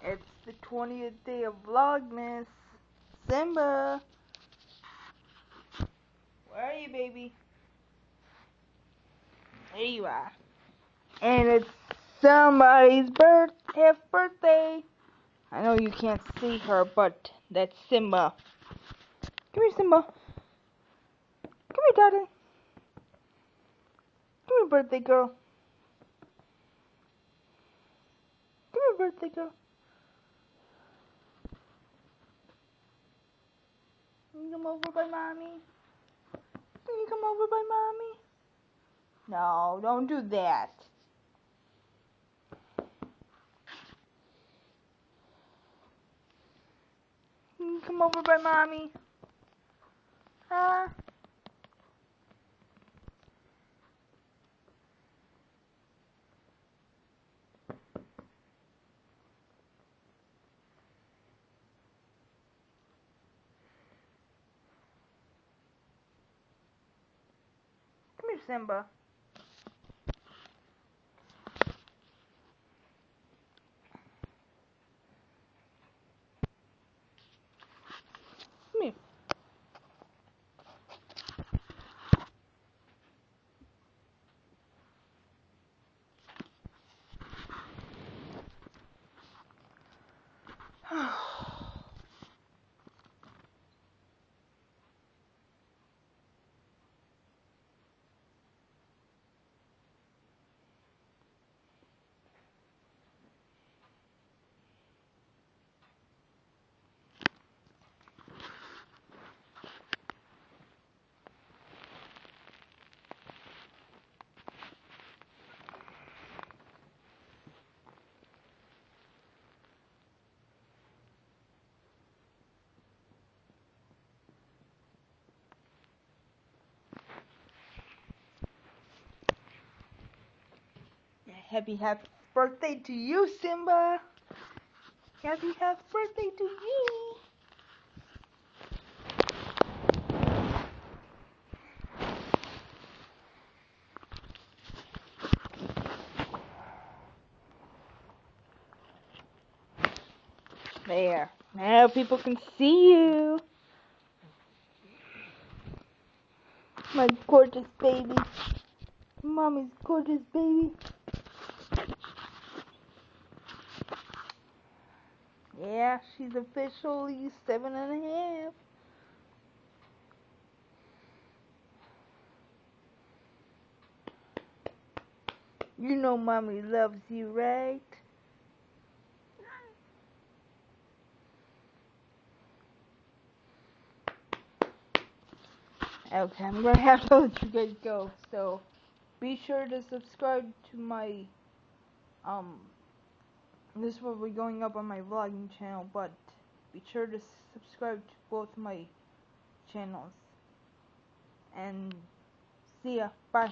It's the 20th day of Vlogmas. Simba, where are you, baby? There you are. And it's somebody's half birthday. I know you can't see her, but that's Simba. Come here, Simba. Come here, darling. Come here, birthday girl. Come here, birthday girl. Can you come over by mommy? Can you come over by mommy? No, don't do that. Can you come over by mommy? Huh? Come here, Simba. Come here. Happy birthday to you, Simba. Happy birthday to you. There. Now people can see you. My gorgeous baby. Mommy's gorgeous baby. Yeah, she's officially 7.5. You know Mommy loves you, right? Okay, I'm gonna have to let you guys go. So be sure to subscribe to my this will be going up on my vlogging channel, but be sure to subscribe to both my channels. And see ya. Bye.